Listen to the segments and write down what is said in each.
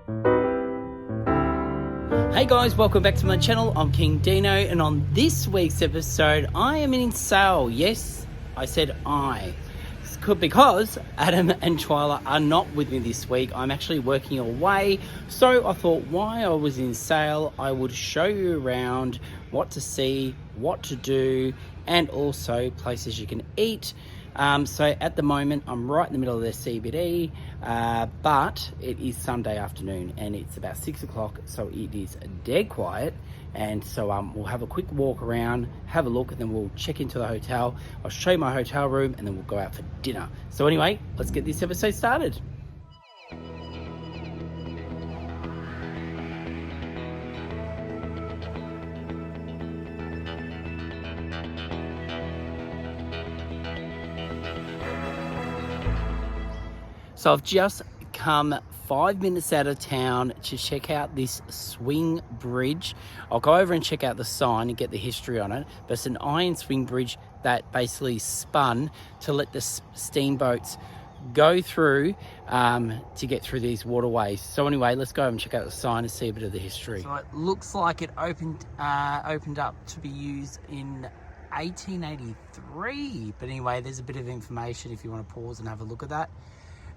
Hey guys, welcome back to my channel. I'm King Dino, and on this week's episode I am in Sale. Yes, I said I. It's good because Adam and Twyla are not with me this week. I'm actually working away, so I thought while I was in Sale I would show you around what to see, what to do, and also places you can eat. So at the moment I'm right in the middle of the CBD, but it is Sunday afternoon and it's about 6 o'clock, so it is dead quiet. And so we'll have a quick walk around, have a look, and then we'll check into the hotel. I'll show you my hotel room and then we'll go out for dinner. So anyway, let's get this episode started. So I've just come 5 minutes out of town to check out this swing bridge. I'll go over and check out the sign and get the history on it, but it's an iron swing bridge that basically spun to let the steamboats go through to get through these waterways. So anyway, let's go over and check out the sign and see a bit of the history. So it looks like it opened up to be used in 1883, but anyway, there's a bit of information if you want to pause and have a look at that.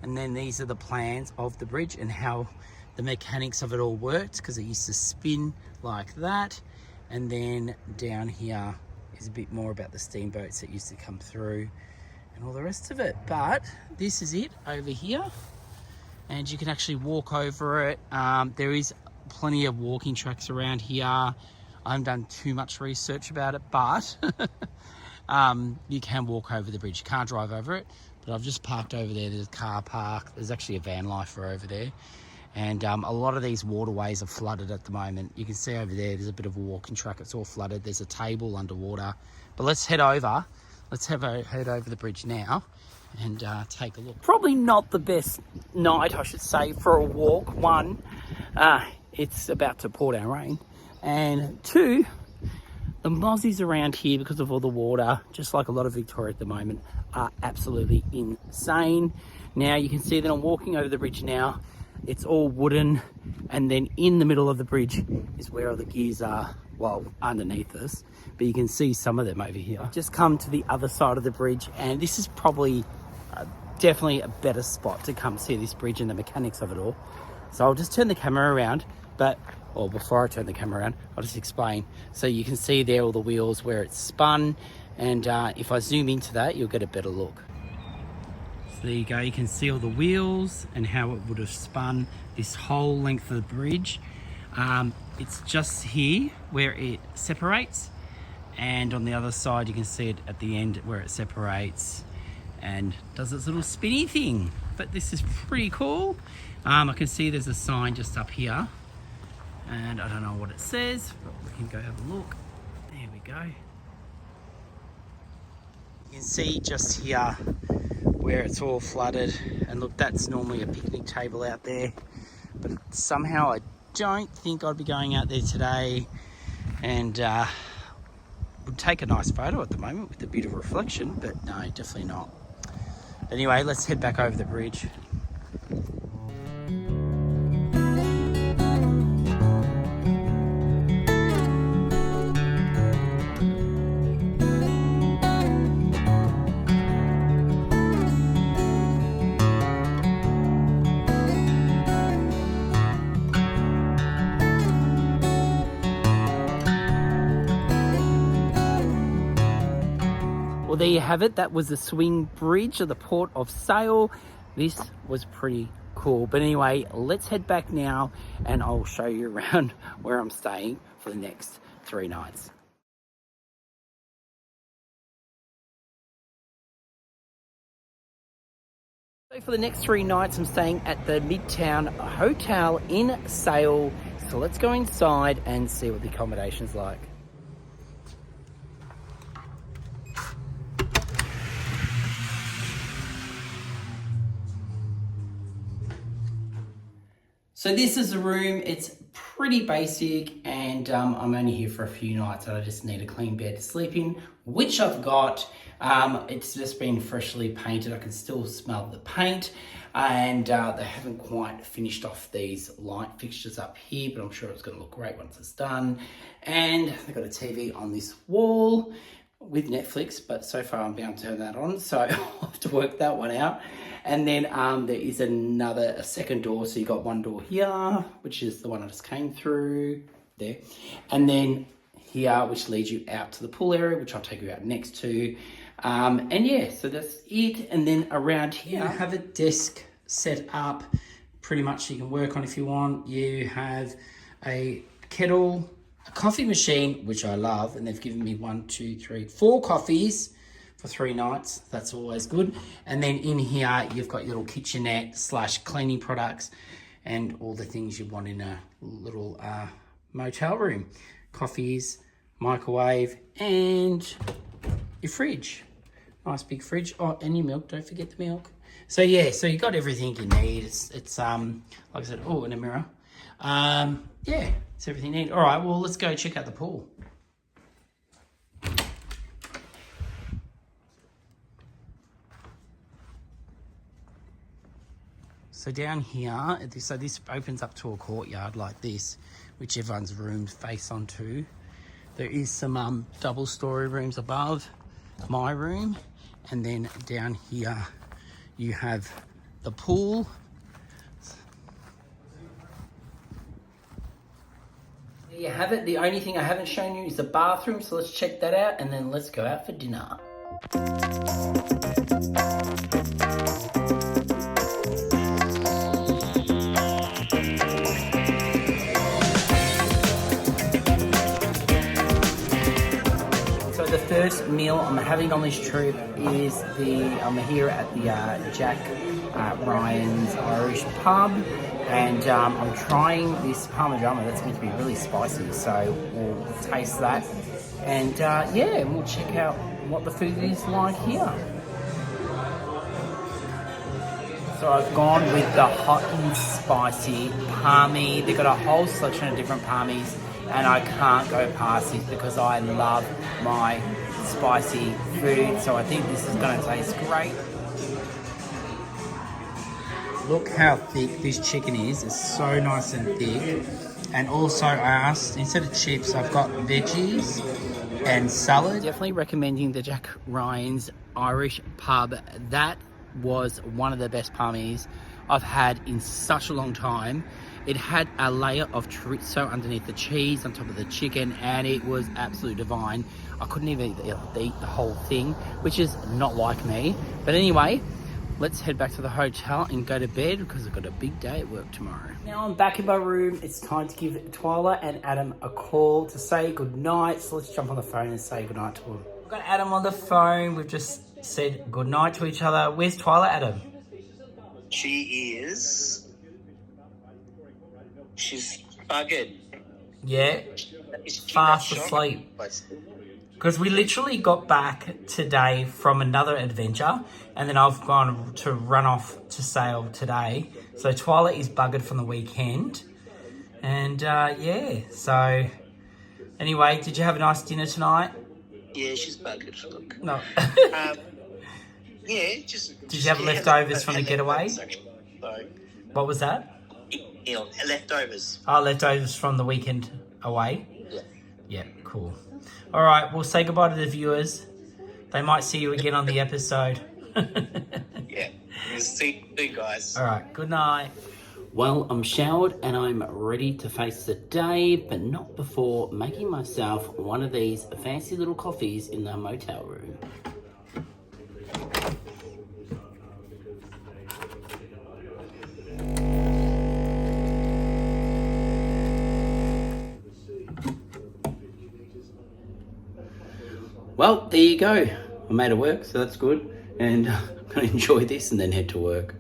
And then these are the plans of the bridge and how the mechanics of it all worked, because it used to spin like that. And then down here is a bit more about the steamboats that used to come through and all the rest of it. But this is it over here, and you can actually walk over it. There is plenty of walking tracks around here. I haven't done too much research about it, but you can walk over the bridge. You can't drive over it. But I've just parked over there. There's a car park. There's actually a van lifer over there. And a lot of these waterways are flooded at the moment. You can see over there's a bit of a walking track. It's all flooded. There's a table underwater. But let's head over. Let's head over the bridge now and take a look. Probably not the best night, I should say, for a walk. One, it's about to pour down rain. And two, the mozzies around here, because of all the water, just like a lot of Victoria at the moment, are absolutely insane. Now you can see that I'm walking over the bridge now. It's all wooden, and then in the middle of the bridge is where all the gears are, well, underneath us, but you can see some of them over here. I've just come to the other side of the bridge, and this is probably definitely a better spot to come see this bridge and the mechanics of it all. So I'll just turn the camera around, or before I turn the camera around, I'll just explain. So you can see there all the wheels where it's spun, and if I zoom into that, you'll get a better look. So there you go, you can see all the wheels and how it would have spun this whole length of the bridge. It's just here where it separates, and on the other side you can see it at the end where it separates and does its little spinny thing. But this is pretty cool. I can see there's a sign just up here, and I don't know what it says, but we can go have a look. There we go. You can see just here where it's all flooded, and look, that's normally a picnic table out there, but somehow I don't think I'd be going out there today, and would take a nice photo at the moment with a bit of reflection, but no, definitely not. Anyway, let's head back over the bridge. Well, there you have it. That was the swing bridge of the Port of Sale. This was pretty cool. But anyway, let's head back now and I'll show you around where I'm staying for the next 3 nights. So for the next 3 nights, I'm staying at the Midtown Hotel in Sale. So let's go inside and see what the accommodation's like. So this is the room. It's pretty basic, and I'm only here for a few nights and I just need a clean bed to sleep in, which I've got. It's just been freshly painted. I can still smell the paint, and they haven't quite finished off these light fixtures up here, but I'm sure it's going to look great once it's done. And they've got a TV on this wall with Netflix, but so far I'm bound to turn that on, so I'll have to work that one out. And then there is a second door, so you got one door here, which is the one I just came through there, and then here, which leads you out to the pool area, which I'll take you out next to. And yeah, so that's it. And then around here, I have a desk set up pretty much so you can work on if you want. You have a kettle, a coffee machine, which I love, and they've given me 4 coffees for 3 nights. That's always good. And then in here, you've got your little kitchenette / cleaning products and all the things you want in a little motel room. Coffees, microwave, and your fridge. Nice big fridge. Oh, and your milk. Don't forget the milk. So yeah, so you got everything you need. It's like I said, oh, and a mirror. Yeah, it's everything you need. All right, well, let's go check out the pool. So down here, so this opens up to a courtyard like this, which everyone's rooms face onto. There is some double story rooms above my room. And then down here, you have the pool. There you have it. The only thing I haven't shown you is the bathroom. So let's check that out and then let's go out for dinner. First meal I'm having on this trip is I'm here at the Jack Ryan's Irish Pub, and I'm trying this Parmigiana that's meant to be really spicy, so we'll taste that, and yeah, we'll check out what the food is like here. So I've gone with the hot and spicy palmy. They've got a whole selection of different palmies, and I can't go past this because I love my spicy food, so I think this is going to taste great. Look how thick this chicken is. It's so nice and thick. And also I asked, instead of chips, I've got veggies and salad. Definitely recommending the Jack Ryan's Irish Pub. That was one of the best palmies I've had in such a long time. It had a layer of chorizo underneath the cheese on top of the chicken, and it was absolutely divine. I couldn't even eat the whole thing, which is not like me. But anyway, let's head back to the hotel and go to bed because I've got a big day at work tomorrow. Now I'm back in my room. It's time to give Twyla and Adam a call to say goodnight. So let's jump on the phone and say goodnight to them. We've got Adam on the phone. We've just said goodnight to each other. Where's Twyla, Adam? She's buggered. Yeah, fast asleep. Because we literally got back today from another adventure, and then I've gone to run off to sail today. So Twyla is buggered from the weekend. And yeah, so anyway, did you have a nice dinner tonight? Yeah, she's buggered. Look. No. Yeah, just... Did you have leftovers from the getaway? So. What was that? Leftovers. Oh, leftovers from the weekend away? Yeah. Yeah, cool. All right, we'll say goodbye to the viewers. They might see you again on the episode. Yeah, we'll see you guys. All right, good night. Well, I'm showered and I'm ready to face the day, but not before making myself one of these fancy little coffees in the motel room. Well, there you go. I made it work, so that's good. And I'm going to enjoy this and then head to work.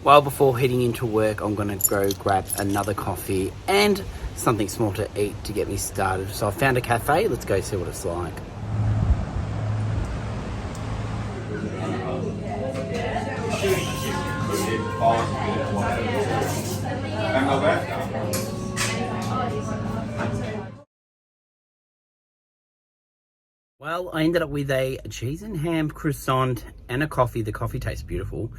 Well, before heading into work, I'm going to go grab another coffee and something small to eat to get me started. So I found a cafe. Let's go see what it's like. Well, I ended up with a cheese and ham croissant and a coffee. The coffee tastes beautiful.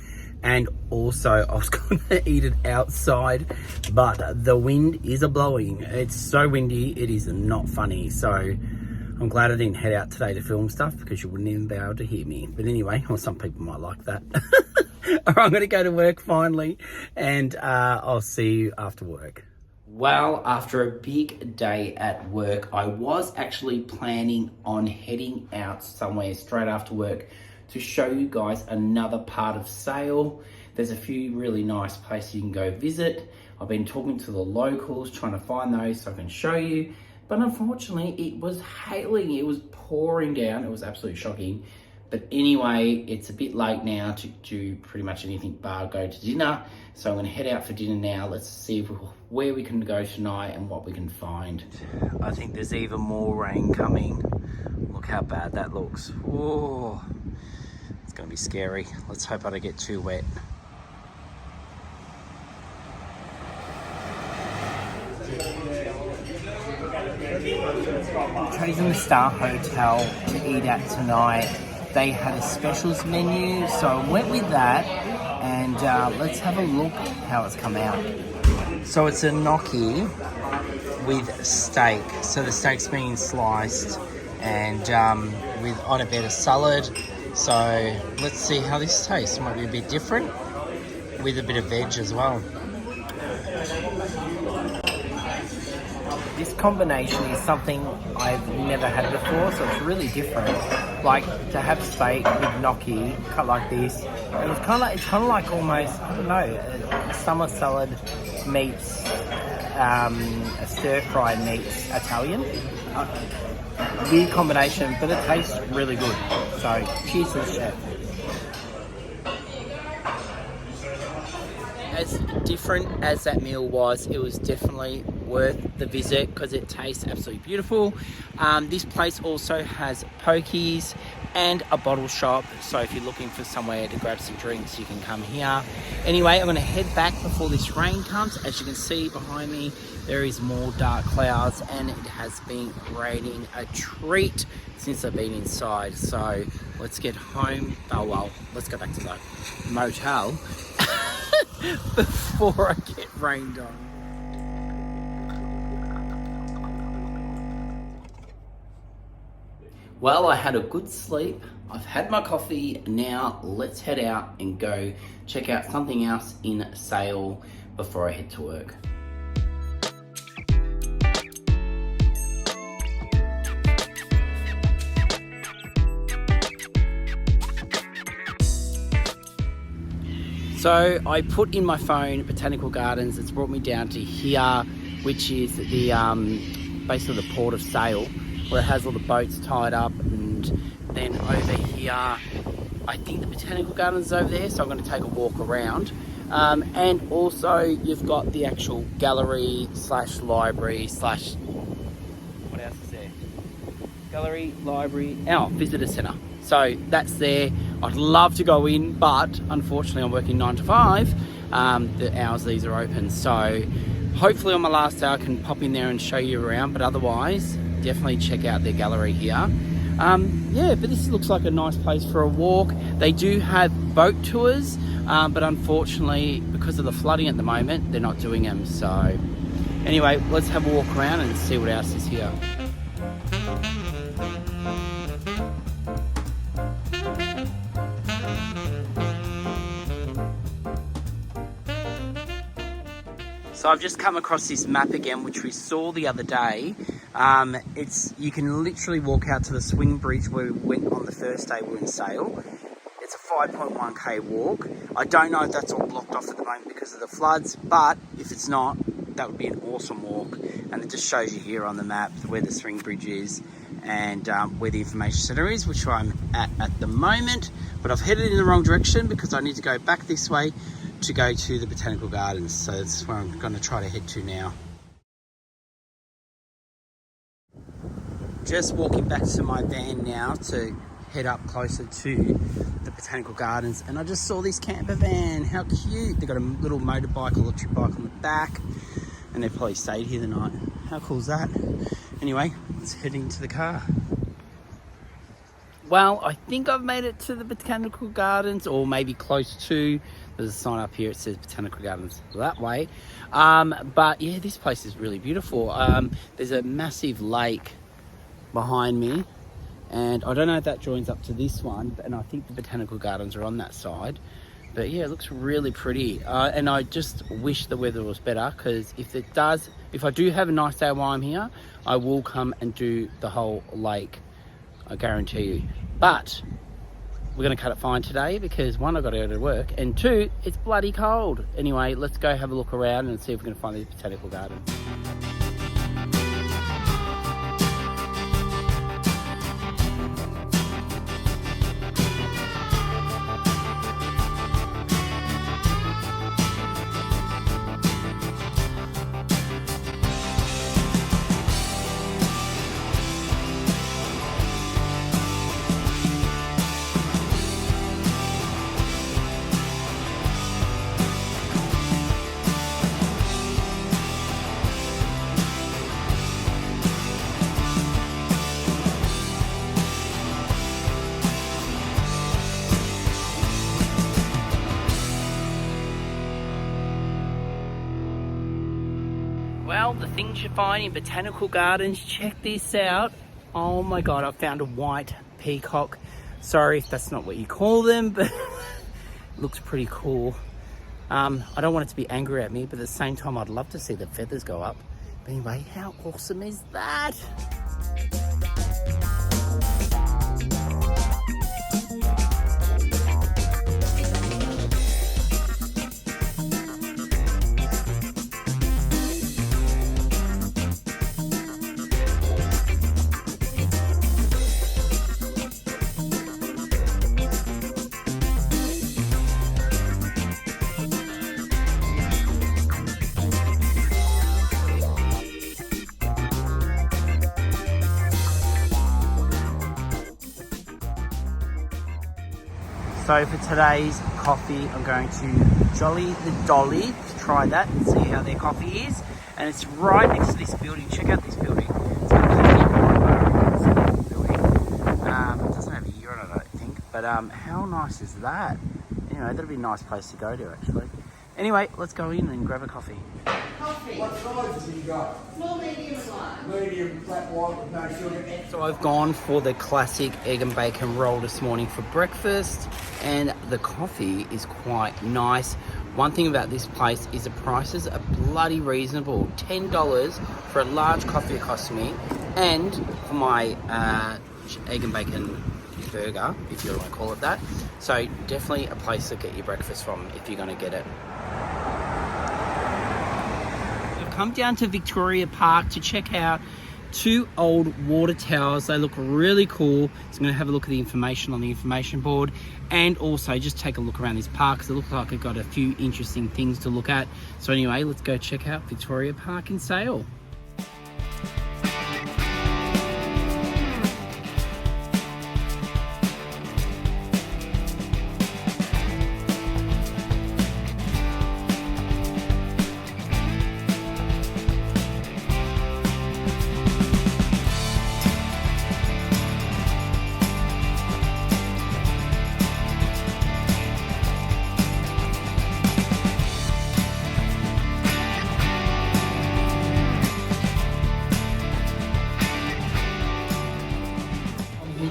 And also, I was going to eat it outside, but the wind is a-blowing. It's so windy, it is not funny. So I'm glad I didn't head out today to film stuff because you wouldn't even be able to hear me. But anyway, well, some people might like that. All right, I'm going to go to work finally, and I'll see you after work. Well, after a big day at work, I was actually planning on heading out somewhere straight after work to show you guys another part of Sale. There's a few really nice places you can go visit. I've been talking to the locals, trying to find those so I can show you. But unfortunately, it was hailing. It was pouring down. It was absolutely shocking. But anyway, it's a bit late now to do pretty much anything bar go to dinner. So I'm going to head out for dinner now. Let's see where we can go tonight and what we can find. I think there's even more rain coming. Look how bad that looks. Whoa. It's going to be scary. Let's hope I don't get too wet. Chosen the Star Hotel to eat at tonight. They had a specials menu, so I went with that, and let's have a look how it's come out. So it's a gnocchi with steak. So the steak's being sliced and with on a bit of salad. So let's see how this tastes. It might be a bit different with a bit of veg as well. This combination is something I've never had before, so it's really different. Like to have steak with gnocchi cut like this. And it's kind of like almost, I don't know, a summer salad meets a stir fry meets Italian. Weird combination, but it tastes really good. So cheers to the chef. As different as that meal was, it was definitely worth the visit because it tastes absolutely beautiful. This place also has pokies and a bottle shop, so if you're looking for somewhere to grab some drinks, you can come here. Anyway, I'm going to head back before this rain comes. As you can see behind me, there is more dark clouds, and it has been raining a treat since I've been inside. So let's get home. Oh well, let's go back to the motel before I get rained on. Well, I had a good sleep. I've had my coffee. Now let's head out and go check out something else in Sale before I head to work. So I put in my phone Botanical Gardens. It's brought me down to here, which is the basically the port of Sale, where it has all the boats tied up. And then over here, I think the Botanical Gardens is over there, so I'm going to take a walk around. And also you've got the actual gallery slash library slash, what else is there? Gallery, library, visitor centre. So that's there. I'd love to go in, but unfortunately I'm working 9 to 5, the hours these are open. So hopefully on my last day I can pop in there and show you around, but otherwise definitely check out their gallery here. Yeah, but this looks like a nice place for a walk. They do have boat tours, but unfortunately because of the flooding at the moment, they're not doing them. So anyway, let's have a walk around and see what else is here. So I've just come across this map again, which we saw the other day. You can literally walk out to the swing bridge where we went on the first day we were in Sale. It's a 5.1k walk. I don't know if that's all blocked off at the moment because of the floods, but if it's not, that would be an awesome walk. And it just shows you here on the map where the swing bridge is and where the information centre is, which I'm at the moment. But I've headed in the wrong direction because I need to go back this way to go to the Botanical Gardens. So that's where I'm going to try to head to now. Just walking back to my van now to head up closer to the Botanical Gardens, and I just saw this camper van. How cute. They've got a little motorbike, electric bike on the back, and they've probably stayed here the night. How cool is that? Anyway, let's head into the car. Well, I think I've made it to the Botanical Gardens, or maybe close to. There's a sign up here, it says Botanical Gardens that way. But yeah, this place is really beautiful. There's a massive lake behind me, and I don't know if that joins up to this one, and I think the Botanical Gardens are on that side. But yeah, it looks really pretty. And I just wish the weather was better, because if I do have a nice day while I'm here, I will come and do the whole lake, I guarantee you. But we're going to cut it fine today because one, I've got to go to work, and two, it's bloody cold. Anyway, let's go have a look around and see if we can find these botanical gardens. Well, the things you find in Botanical Gardens, check this out. Oh my God, I found a white peacock. Sorry if that's not what you call them, but it looks pretty cool. I don't want it to be angry at me, but at the same time, I'd love to see the feathers go up. But anyway, how awesome is that? So for today's coffee, I'm going to Jolly the Dolly to try that and see how their coffee is. And it's right next to this building. Check out this building. It's got a building. It doesn't have a year on it, I don't think. But how nice is that? You know, that'd be a nice place to go to actually. Anyway, let's go in and grab a coffee. Coffee. What sizes have you got? Small, medium, and large. Medium, flat white with no sugar. So I've gone for the classic egg and bacon roll this morning for breakfast, and the coffee is quite nice. One thing about this place is the prices are bloody reasonable. $10 for a large coffee it cost me, and for my egg and bacon burger, if you want to call it that. So definitely a place to get your breakfast from if you're going to get it. Come down to Victoria Park to check out 2 old water towers. They look really cool. So I'm going to have a look at the information on the information board, and also just take a look around this park because it looks like it's got a few interesting things to look at. So anyway, let's go check out Victoria Park in Sale.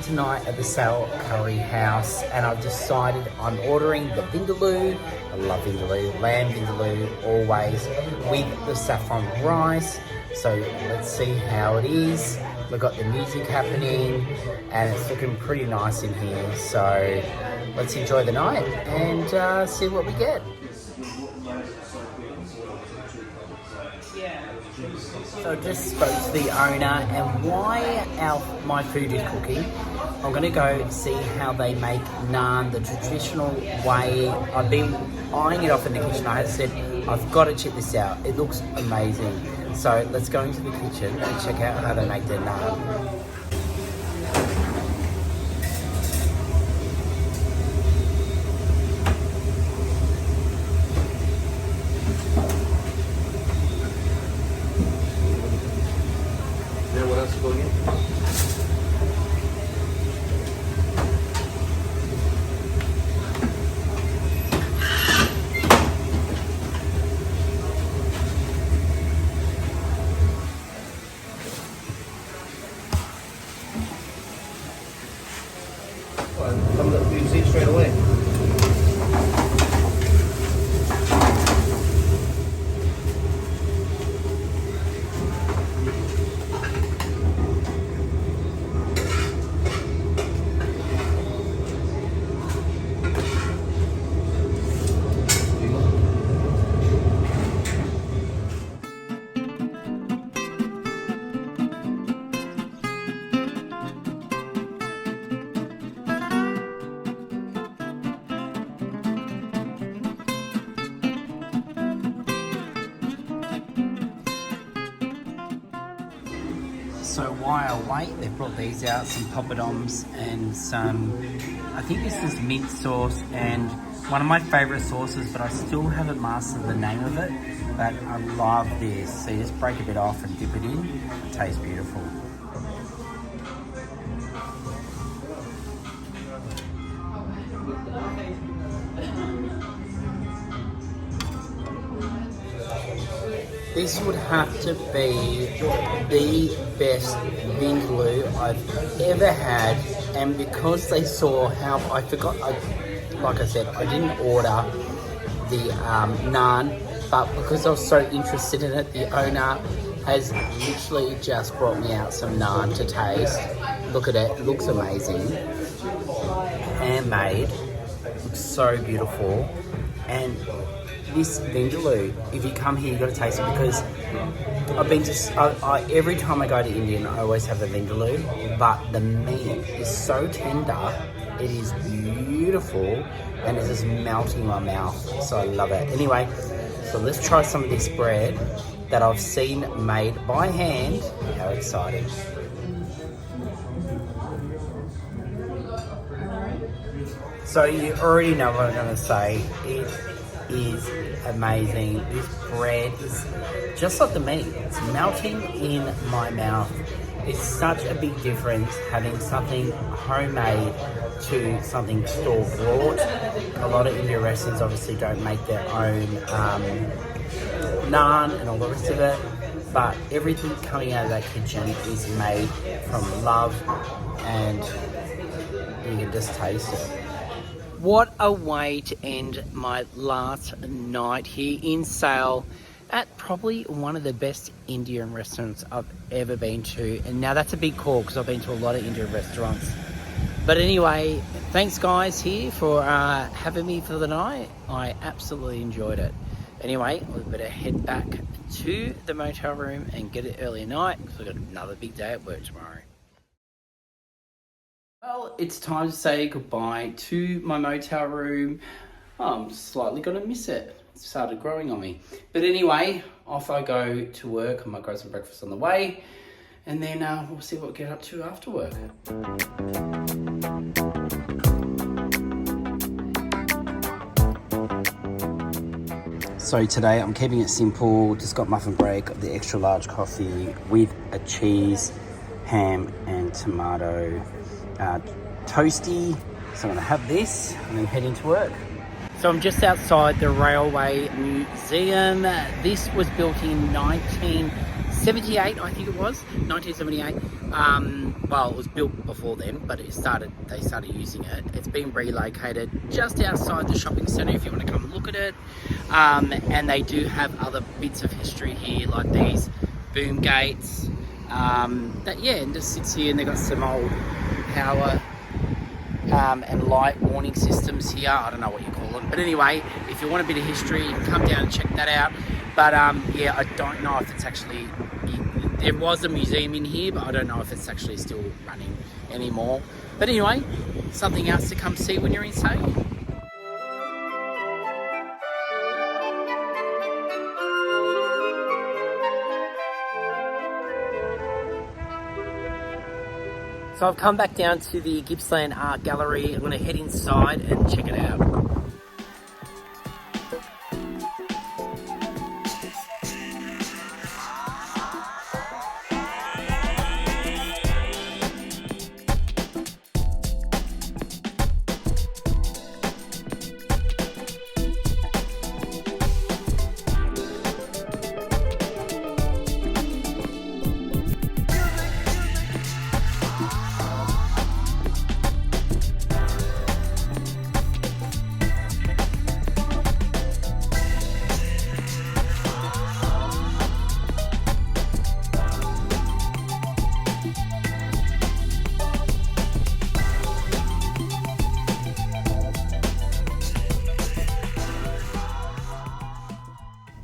Tonight at the Sal Curry House, and I've decided I'm ordering the vindaloo. I love vindaloo, lamb vindaloo always, with the saffron rice. So let's see how it is. We've got the music happening and it's looking pretty nice in here. So let's enjoy the night and see what we get. So I just spoke to the owner, and while my food is cooking, I'm going to go see how they make naan the traditional way. I've been eyeing it off in the kitchen. I had said, I've got to check this out. It looks amazing. So let's go into the kitchen and check out how they make their naan. So while I wait, they've brought these out, some poppadoms and some, I think this is mint sauce and one of my favourite sauces, but I still haven't mastered the name of it. But I love this. So you just break a bit off and dip it in. It tastes beautiful. This would have to be the best vindaloo I've ever had, and because they saw how I forgot, like I said, I didn't order the naan, but because I was so interested in it, the owner has literally just brought me out some naan to taste. Look at it, it looks amazing. Handmade, looks so beautiful, and this vindaloo, if you come here, you got to taste it, because I've been to, every time I go to Indian, I always have the vindaloo, but the meat is so tender, it is beautiful, and it's just melting in my mouth, so I love it. Anyway, so let's try some of this bread that I've seen made by hand. How exciting. So you already know what I'm going to say. It is amazing. This bread is just like the meat. It's melting in my mouth. It's such a big difference having something homemade to something store-bought. A lot of Indian restaurants obviously don't make their own naan and all the rest of it, but everything coming out of that kitchen is made from love, and you can just taste it. What a way to end my last night here in Sale at probably one of the best Indian restaurants I've ever been to. And now that's a big call because I've been to a lot of Indian restaurants. But anyway, thanks guys here for having me for the night. I absolutely enjoyed it. Anyway, we better head back to the motel room and get it early night because we've got another big day at work tomorrow. Well, it's time to say goodbye to my motel room. I'm slightly going to miss it. It started growing on me. But anyway, off I go to work. I might grab some breakfast on the way. And then we'll see what we get up to after work. So today I'm keeping it simple. Just got muffin bread, got the extra large coffee with a cheese, ham and tomato toasty. So I'm going to have this and then head into work. So I'm just outside the Railway Museum. This was built in 1978, I think it was, 1978. Well, it was built before then, but they started using it. It's been relocated just outside the shopping centre if you want to come look at it. And they do have other bits of history here, like these boom gates. That, yeah, and just sits here, and they've got some old power and light warning systems here. I don't know what you call them, but anyway, if you want a bit of history, you can come down and check that out. But yeah, I don't know if it's actually, there was a museum in here, but I don't know if it's actually still running anymore. But anyway, something else to come see when you're in Sale. So I've come back down to the Gippsland Art Gallery. I'm going to head inside and check it out.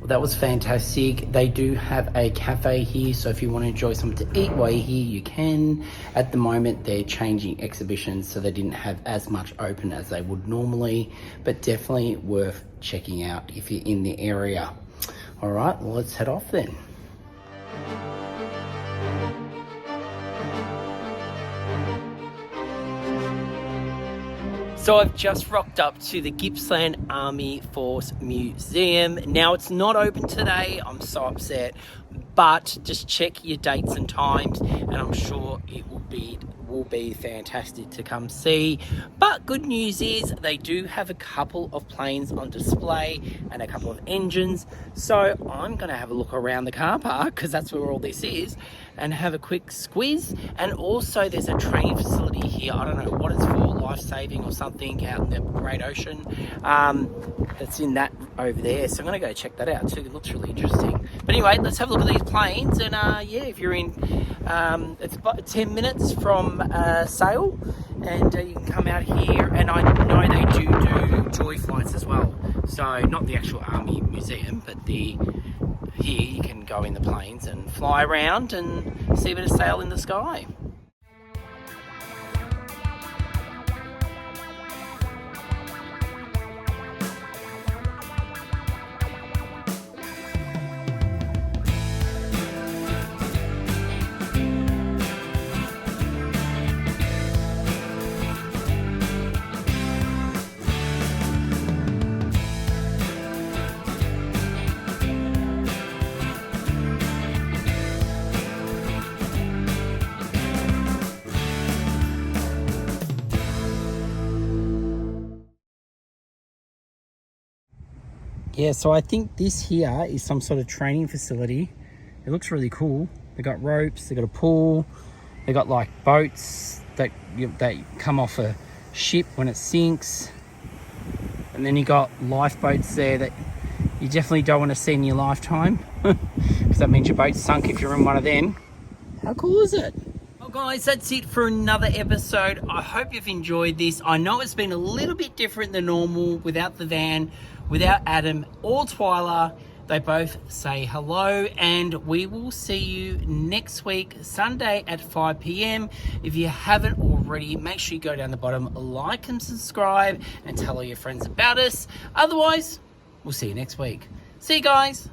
That was fantastic. They do have a cafe here, so if you want to enjoy something to eat while you're here, you can. At the moment, they're changing exhibitions, so they didn't have as much open as they would normally, but definitely worth checking out if you're in the area. All right, well, let's head off then. So I've just rocked up to the Gippsland Army Force Museum. Now it's not open today, I'm so upset, but just check your dates and times and I'm sure it will be fantastic to come see. But good news is they do have a couple of planes on display and a couple of engines. So I'm gonna have a look around the car park because that's where all this is and have a quick squiz. And also there's a training facility here. I don't know what it's for, life-saving or something out in the great ocean. It's in that over there. So I'm gonna go check that out too. It looks really interesting. But anyway, let's have a look at these planes. And yeah, if you're in, it's about 10 minutes from Sale, and you can come out here. And I know they do joy flights as well. So not the actual Army Museum, but here you can go in the planes and fly around and see a bit of sail in the sky. Yeah, so I think this here is some sort of training facility. It looks really cool. They got ropes, they got a pool, they got like boats that come off a ship when it sinks. And then you got lifeboats there that you definitely don't want to see in your lifetime because that means your boat's sunk if you're in one of them. How cool is it? Well guys, that's it for another episode. I hope you've enjoyed this. I know it's been a little bit different than normal without the van, without Adam or Twyla. They both say hello, and we will see you next week, Sunday at 5 p.m. If you haven't already, make sure you go down the bottom, like and subscribe, and tell all your friends about us. Otherwise, we'll see you next week. See you guys.